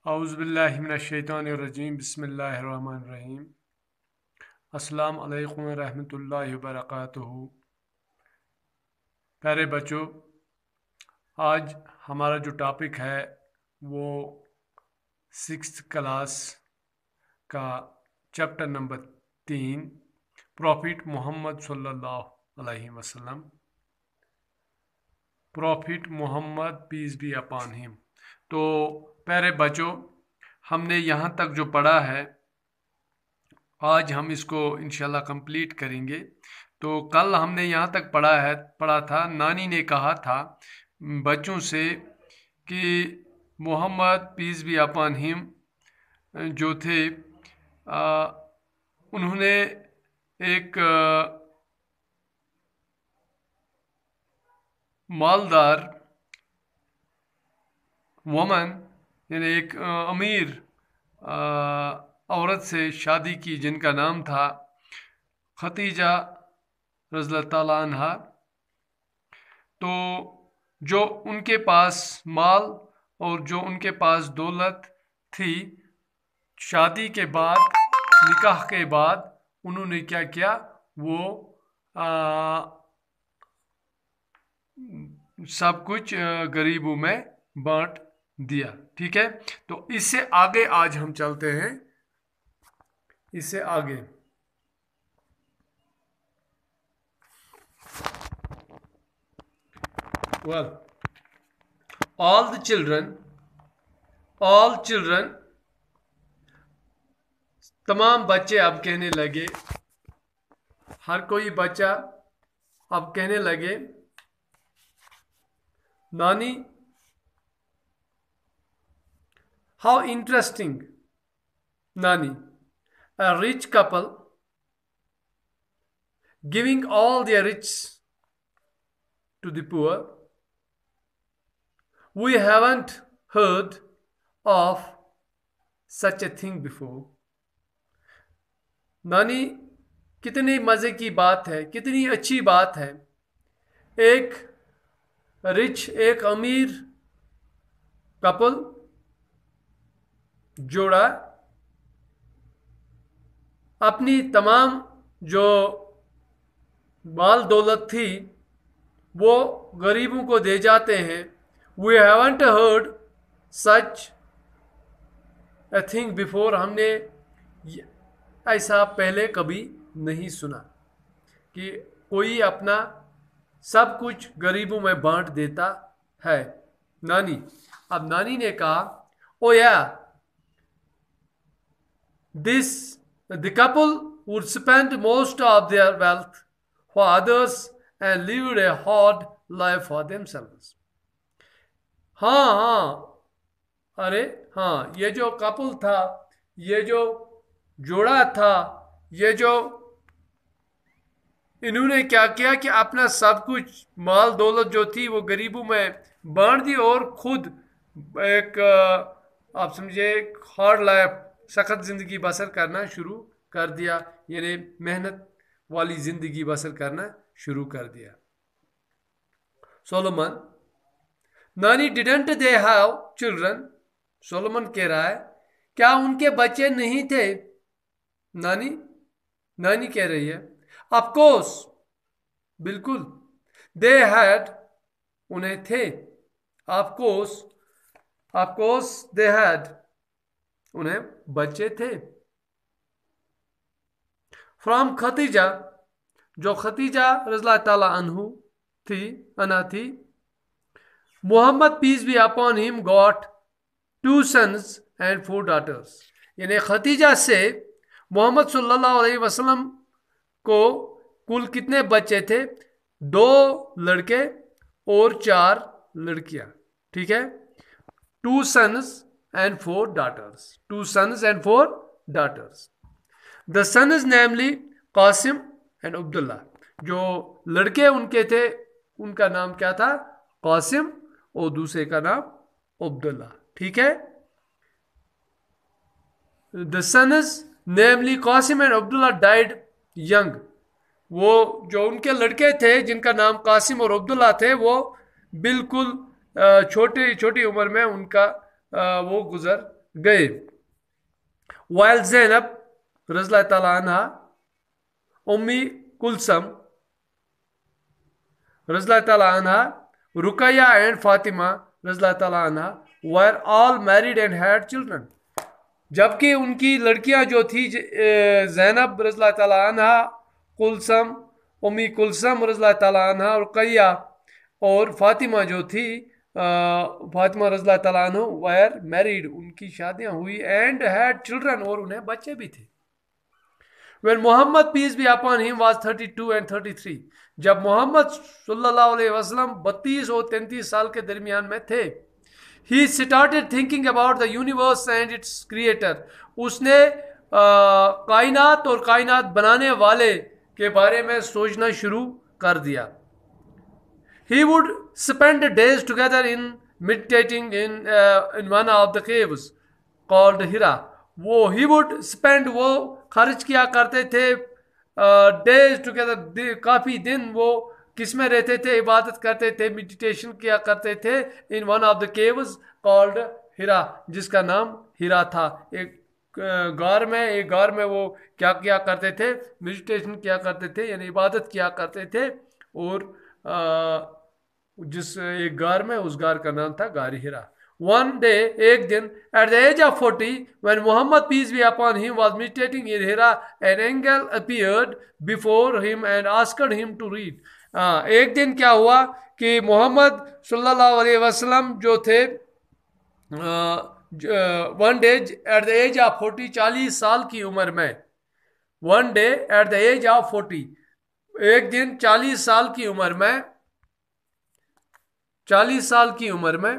औज़ुबिल्लाहिमिनश्शैतानिर्रजीम बिस्मिल्लाहिर्रहमानिर्रहीम। अस्सलाम अलैकुम रहमतुल्लाहि व बरकातुहू। प्यारे बच्चों, आज हमारा जो टॉपिक है वो 6th क्लास का चैप्टर नंबर 3 प्रॉफिट मोहम्मद सल्लल्लाहु अलैहि वसल्लम, prophet Muhammad peace be upon him. तो प्यारे बच्चों, हमने यहाँ तक जो पढ़ा है आज हम इसको इंशाल्लाह कंप्लीट करेंगे। तो कल हमने यहाँ तक पढ़ा था, नानी ने कहा था बच्चों से कि Muhammad peace be upon him जो थे उन्होंने एक मालदार वमन यानी एक अमीर औरत से शादी की जिनका नाम था खतीजा रज़ियल्लाहु ताला अन्हा। तो जो उनके पास माल और जो उनके पास दौलत थी, शादी के बाद, निकाह के बाद उन्होंने क्या किया, वो सब कुछ गरीबों में बांट दिया। ठीक है, तो इससे आगे आज हम चलते हैं, इससे आगे। Well, all children, तमाम बच्चे अब कहने लगे, हर कोई बच्चा अब कहने लगे, नानी, how interesting, नानी, a rich couple giving all their riches to the poor. We haven't heard of such a thing before. नानी, कितनी मज़े की बात है, कितनी अच्छी बात है। एक अमीर कपल, जोड़ा, अपनी तमाम जो माल दौलत थी वो गरीबों को दे जाते हैं। We haven't heard such a thing before. हमने ऐसा पहले कभी नहीं सुना कि कोई अपना सब कुछ गरीबों में बांट देता है। नानी, अब नानी ने कहा, ओ या, the couple would spend most of their wealth for others and lived a hard life for themselves. हाँ, अरे हाँ, ये जो कपल था, ये जो जोड़ा था, ये जो इन्होंने क्या किया कि अपना सब कुछ माल दौलत जो थी वो गरीबों में बांट दी और खुद एक आप समझे हार्ड लाइफ, सख्त ज़िंदगी बसर करना शुरू कर दिया, यानी मेहनत वाली ज़िंदगी बसर करना शुरू कर दिया। सोलोमन, नानी, didn't they have children? Solomon कह रहा है, क्या उनके बच्चे नहीं थे? नानी कह रही है, ऑफ कोर्स, बिल्कुल, दे हैड, उन्हें थे, ऑफ कोर्स दे हैड, उन्हें बच्चे थे। फ्रॉम खतीजा, जो खतीजा रज़ियल्लाहु ताला अन्हा थी, Muhammad peace be upon him got 2 sons and 4 daughters. यानी खतीजा से मोहम्मद सल्लल्लाहु अलैहि वसल्लम को कुल कितने बच्चे थे? 2 लड़के और 4 लड़कियां। ठीक है, 2 sons and 4 daughters. 2 sons and 4 daughters. The sons namely Qasim and Abdullah. जो लड़के उनके थे उनका नाम क्या था? कासिम, और दूसरे का नाम अब्दुल्ला। ठीक है, the sons namely Qasim and Abdullah died young. वो जो उनके लड़के थे जिनका नाम कासिम और अब्दुल्ला थे, वो बिल्कुल छोटी उम्र में उनका वो गुजर गए। वाइल ज़ैनब रज़ियल्लाहु ताला अन्हा, उम्मी कुलसम रज़ियल्लाहु ताला अन्हा, रुकैया एंड फातिमा रज़ियल्लाहु ताला अन्हा were all married and had children. जबकि उनकी लड़कियां जो थी ज़ैनब रज़ियल्लाहु ताला अन्हा, कुलसम, उम्मी कुलसम रज़ियल्लाहु ताला अन्हा, रुकैया और फातिमा जो थी फातिमा रज़ियल्लाहु ताला अन्हा वर मैरिड, उनकी शादियां हुई, एंड हैड चिल्ड्रन और उन्हें बच्चे भी थे। When Muhammad peace be upon him was 32 and 33, जब मोहम्मद सल्लल्लाहु अलैहि वसल्लम 32 और 33 साल के दरमियान में थे, he started thinking about the universe and its creator, उसने कायनात और कायनात बनाने वाले के बारे में सोचना शुरू कर दिया। He would spend days together in meditating in one of the caves called Hira. He would spend, वो खर्च किया करते थे डेज टुगेदर, काफ़ी दिन वो किस में रहते थे, इबादत करते थे, मेडिटेशन किया करते थे, in one of the caves called Hira, जिसका नाम हिरा था। एक गार में वो क्या किया करते थे, मेडिटेशन किया करते थे, यानी इबादत किया करते थे। और जिस एक गार में, उस गार का नाम था गार हिरा। One day, एक दिन, at the age of 40, when Muhammad peace be upon him was meditating in Hira, an angel appeared before him and asked him to read. एक दिन क्या हुआ कि मोहम्मद सल्लल्लाहु अलैहि वसल्लम जो थे, one day at the age of 40, 40 साल की उम्र में, one day at the age of 40, एक दिन 40 साल की उम्र में, 40 साल की उम्र में,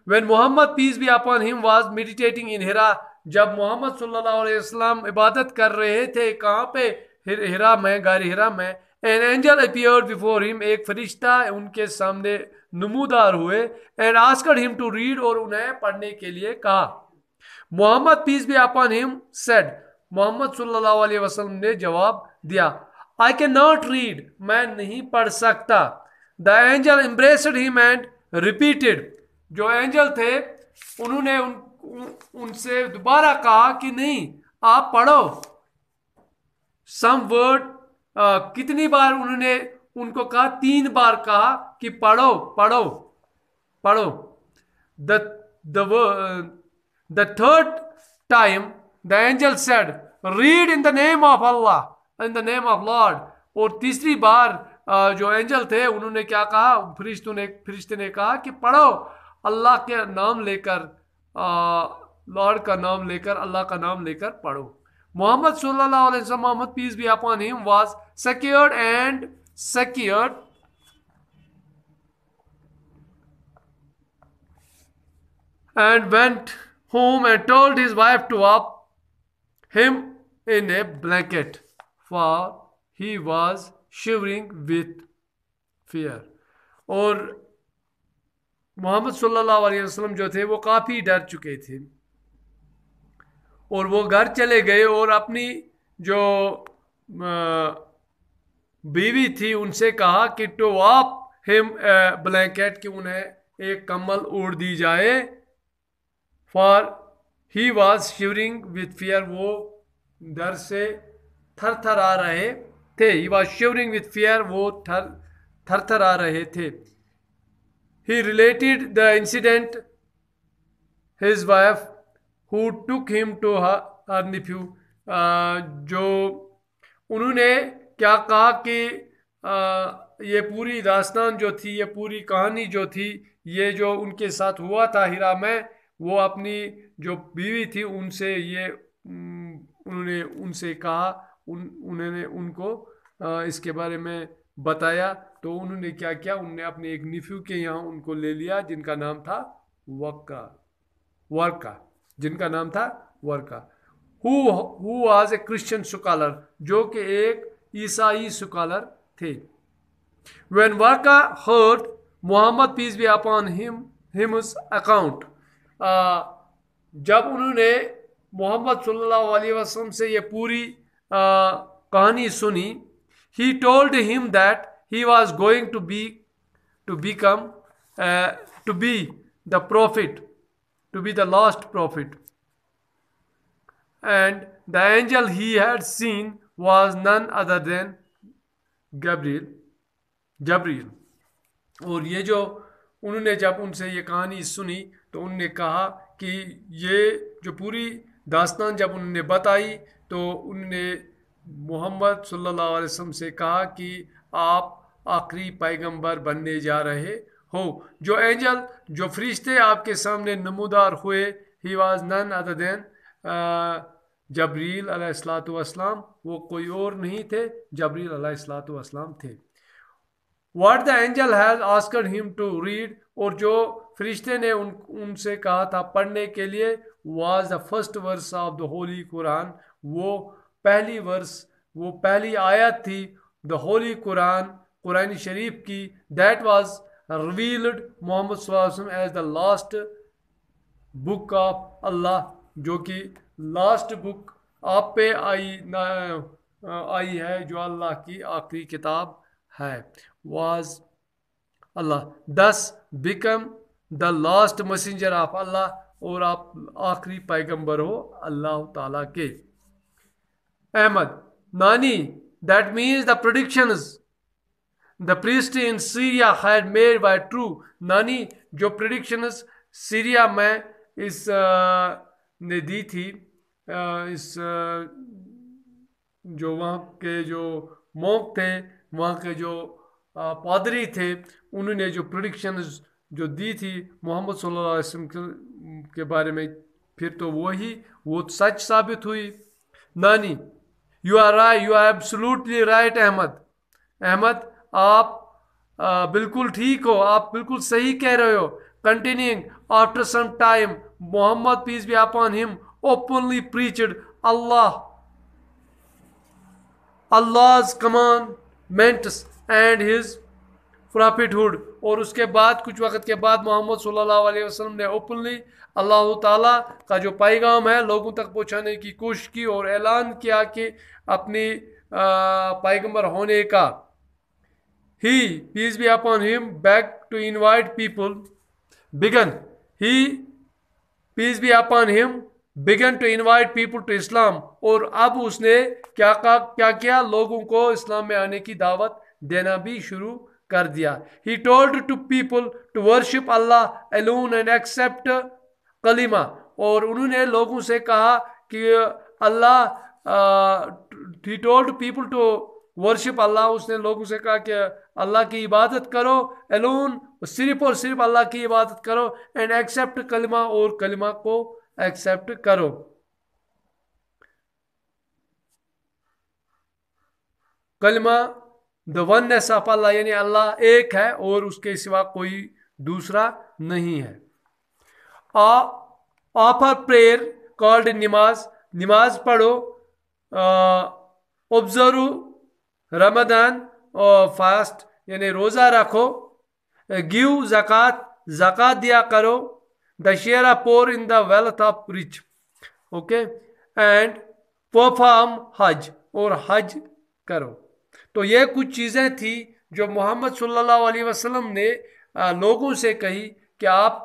when Muhammad peace be upon him was meditating in Hira, जब मोहम्मद सल्लल्लाहु अलैहि वसल्लम इबादत कर रहे थे, कहाँ पे, हिरा में, गार हिरा में, an angel appeared before him, एक फरिश्ता उनके सामने नमूदार हुए, and asked him to read, और उन्हें पढ़ने के लिए कहा। Mohammad peace be upon him said, Mohammad सल्लल्लाहु अलैहि वसल्लम ने जवाब दिया, I cannot read, मैं नहीं पढ़ सकता। The angel embraced him and repeated, जो एंजल थे उन्होंने उनसे दोबारा कहा कि नहीं, आप पढ़ो। सम वर्ड, कितनी बार उन्होंने उनको कहा, 3 बार कहा कि पढ़ो पढ़ो पढ़ो। The third time the angel said, read in the name of Allah, in the name of Lord. और तीसरी बार जो एंजल थे उन्होंने क्या कहा, फरिश्ते ने कहा कि पढ़ो अल्लाह के नाम लेकर, लॉर्ड का नाम लेकर, अल्लाह का नाम लेकर पढ़ो। मोहम्मद सल्लल्लाहु अलैहि वसल्लम, Muhammad peace be upon him, was secured and went home and told his wife to wrap him in a blanket, for he was shivering with fear. और मोहम्मद सल्लल्लाहु अलैहि वसल्लम जो थे वो काफ़ी डर चुके थे, और वो घर चले गए और अपनी जो बीवी थी उनसे कहा कि टू आप हिम ब्लैंकेट, कि उन्हें एक कम्बल ओढ़ दी जाए। For he was shivering with fear, वो डर से थर थर आ रहे थे। He was shivering with fear, वो थर थर आ रहे थे। He related the incident his wife who took him to her nephew, जो उन्होंने क्या कहा कि ये पूरी दास्तान जो थी, ये पूरी कहानी जो थी, ये जो उनके साथ हुआ था हिरा में, वो अपनी जो बीवी थी उनसे ये उन्होंने उनसे कहा, उन्होंने उनको इसके बारे में बताया। तो उन्होंने क्या किया, उन्होंने अपने एक निफ्यू के यहाँ उनको ले लिया, जिनका नाम था वर्का, जिनका नाम था Waraqa, who was a Christian scholar, जो कि एक ईसाई स्कॉलर थे। When वर्का heard Muhammad peace be upon him's account, जब उन्होंने मोहम्मद सल्लल्लाहु अलैहि वसल्लम से ये पूरी कहानी सुनी, he told him that he was going to be the prophet, to be the last prophet. and the angel he had seen was none other than Gabriel. जबरील। और ये जो उन्होंने जब उनसे ये कहानी सुनी तो उन्होंने कहा कि ये जो पूरी दास्तान जब उन्होंने बताई तो उन्होंने मोहम्मद सल्लल्लाहु अलैहि वसल्लम से कहा कि आप आखिरी पैगंबर बनने जा रहे हो। जो एंजल जो फरिश्ते आपके सामने नमूदार हुए, he was none other than Jibreel अलैहिस्सलातु वस्सलाम, वो कोई और नहीं थे, जबरील अलैहिस्सलातु वस्सलाम थे। What the angel has asked him to read, और जो फरिश्ते ने उनसे कहा था पढ़ने के लिए, was the first verse of the Holy Quran, वो पहली वर्स, वो पहली आयत थी the Holy Quran, कुरान शरीफ की, that was revealed मोहम्मद सल्लल्लाहु अलैहि वसल्लम as the last book of Allah, जो कि लास्ट बुक आप पे आई है, जो अल्लाह की आखिरी किताब है। was Allah, thus become the last messenger of Allah, और आप आखिरी पैगंबर हो अल्लाह ताला के। अहमद नानी, that means the predictions the priest in Syria had made by true। नानी, जो predictions सीरिया में इस ने दी थी, इस जो वहाँ के जो मोक थे, वहाँ के जो पादरी थे, उन्होंने जो प्रिडिक्शंस जो दी थी मोहम्मद सल्लल्लाहु अलैहि वसल्लम के बारे में, फिर तो वो सच साबित हुई। नानी, you are right, you are absolutely right Ahmed. Ahmed, आप बिल्कुल ठीक हो, आप बिल्कुल सही कह रहे हो। Continuing, after some time Muhammad peace be upon him openly preached Allah's commandments and his prophethood। और उसके बाद कुछ वक्त के बाद मोहम्मद सल्लल्लाहु अलैहि वसल्लम ने ओपनली अल्लाह ताला का जो पैगाम है लोगों तक पहुंचाने की कोशिश की और ऐलान किया कि अपनी पैगंबर होने का। He, peace be upon him, begged to invite people, began, he, peace be upon him, began to invite people to Islam। और अब उसने क्या किया, लोगों को इस्लाम में आने की दावत देना भी शुरू कर दिया। He told to people to worship Allah alone and accept कलिमा। और उन्होंने लोगों से कहा कि he told people to worship Allah, उसने लोगों से कहा कि अल्लाह की इबादत करो, एलोन, सिर्फ और सिर्फ अल्लाह की इबादत करो, एंड एक्सेप्ट कलिमा, और कलिमा को एक्सेप्ट करो। कलिमा द वननेस ऑफ अल्लाह, यानी अल्लाह एक है और उसके सिवा कोई दूसरा नहीं है। ऑफर प्रेयर कॉल्ड नमाज, नमाज पढ़ो, ऑब्जर्व रमदान और फास्ट, यानी रोज़ा रखो, गिव ज़कात, ज़कात दिया करो, the share of pore in the wealth of rich, okay, and perform हज, और हज करो। तो ये कुछ चीज़ें थी जो मोहम्मद सल्लल्लाहु अलैहि वसल्लम ने लोगों से कही कि आप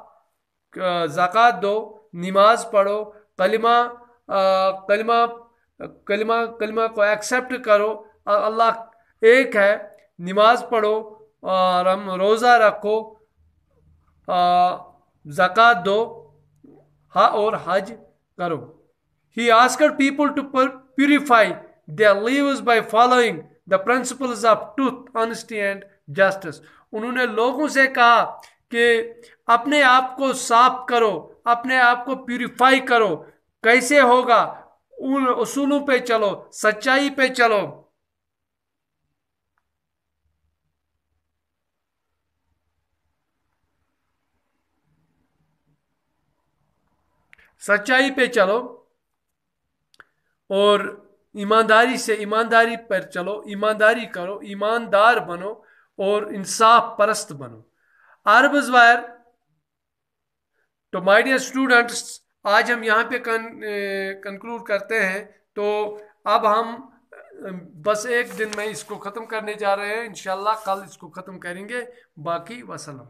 ज़कात दो, नमाज पढ़ो, कलिमा कलिमा को एक्सेप्ट करो, अल्लाह एक है, नमाज पढ़ो, रोज़ा रखो, ज़कात दो, और हज करो। He asked people to purify their lives by following the principles of truth, honesty and justice। उन्होंने लोगों से कहा कि अपने आप को साफ करो, अपने आप को प्यूरिफाई करो। कैसे होगा? उन उसूलों पे चलो, सच्चाई पे चलो। सच्चाई पे चलो और ईमानदारी पर चलो, ईमानदारी करो, ईमानदार बनो और इंसाफ परस्त बनो। Arabs wire. तो माय डियर स्टूडेंट्स, आज हम यहाँ पे कंक्लूड करते हैं। तो अब हम बस एक दिन में इसको ख़त्म करने जा रहे हैं, इंशाल्लाह कल इसको ख़त्म करेंगे। बाकी वसलम।